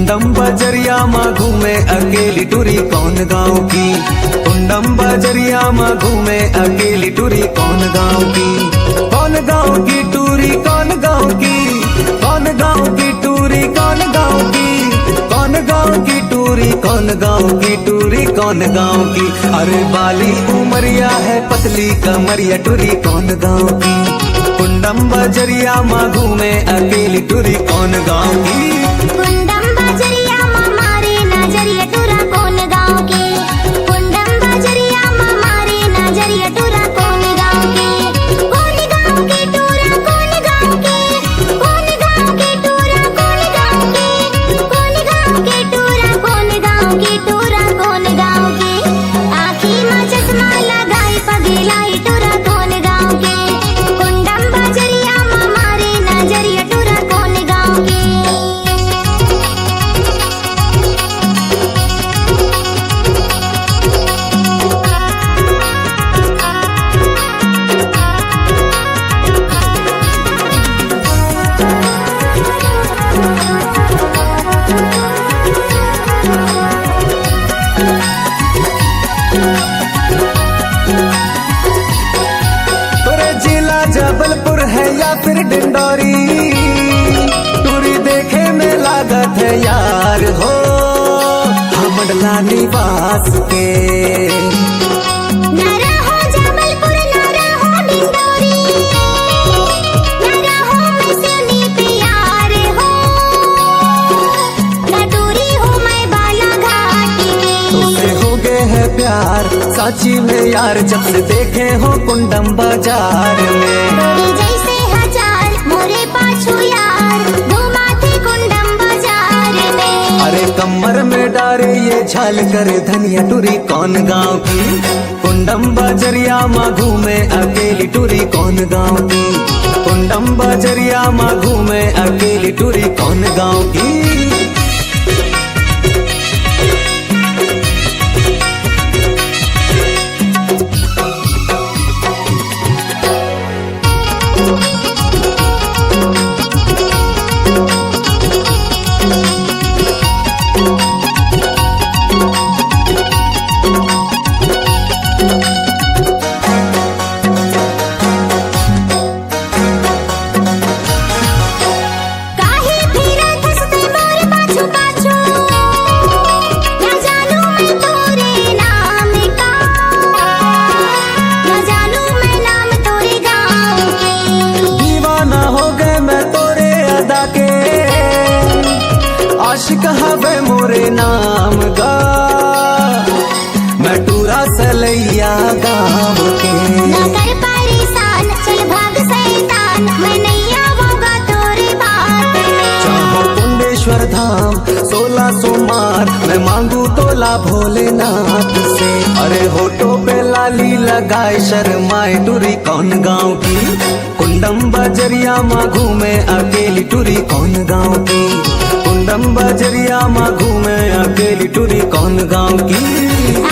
कुंडम बजरिया माँ घूमे अकेली टूरी कौन गाँव की। कुंडम बजरिया माँ घूमे अकेली टूरी कौन गाँव की। कौन गाँव की टूरी कौन गाँव की। कौन गाँव की टूरी कौन गाँव की। कौन गाँव की टूरी कौन गाँव की टूरी कौन गाँव की। अरे बाली उमरिया है पतली कमरिया टूरी कौन गाँव की। कुंडम बजरिया माँ घूमे अकेली टूरी कौन गाँव की। कुंडम बजरिया माँ मारे नजरिया टूरा कौन गाँव के। कुंडम बजरिया माँ मारे नजरिया टूरा कौन गाँव के। कौन गाँव के टूरा कौन गाँव के। कौन गाँव के टूरा कौन गाँव के। कौन गाँव के टूरा कौन गाँव के टूरा कौन गाँव के। आँखी में चश्मा लगाई पगलाई टूरा कौन गाँव के। कुंडम बजरिया माँ मारे नजरिया टूरा कौन गाँव के। तोरे जिला जबलपुर है या फिर डिंडोरी। टूरी देखे में लागत है यार हो हमडला निवास के। ना रहो जबलपुर ना रहो डिंडोरी। ना रहो मिसनी प्यार हो। ना टूरी हूँ मैं बालाघाट की। तुमसे हो गए है प्यार साची में यार जब से देखे हो कुंडम बाजार में। डोरी जैसे हजार मोरे पाछू यार घुमा थे कुंडम बाजार में। अरे कमर में डारे ये झाल करे धनिया टूरी कौन गाँव की। कुंडम बजरिया माँ घूमे अकेली टूरी कौन गाँव की। कुंडम बजरिया माँ घूमे अकेली टूरी कौन गाँव की। काहे फिरा खसते मोर पाछू पाछू। ना जानू मैं तोरे नाम का। ना जानू मैं नाम तोरे गाँव के। दीवाना हो गए मैं तोरे अदा के। आशिक हवे मोरे नाम गा मैं टूरा सलैया गाँव के। ना कर परेशान चल भाग शैतान मैं नहीं आऊंगा तोरे बात में। चाहो कुंडेश्वर धाम 16 सोमवार मैं मांगू तोला भोलेनाथ से। अरे होठों पे लाली लगाए शर्माए टूरी कौन गाँव की। कुंडम बजरिया माँ घूमे अकेली टूरी कौन गाँव की। कुंडम बजरिया माँ घूमे अकेली टूरी कौन गाँव की।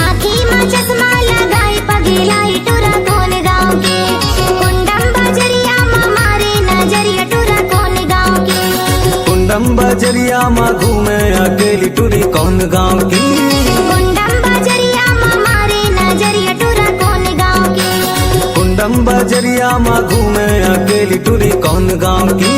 आँखी में चश्मा लगाई पगलाई टूरा कौन गाँव के। कुंडम बजरिया माँ मारे नजरिया टूरा कौन गाँव के। कुंडम बजरिया माँ घूमे अकेली टूरी कौन गाँव की। कुंडम बजरिया माँ मारे नजरिया टूरा कौन गाँव के। कुंडम बजरिया माँ घूमे अकेली टूरी कौन गाँव की।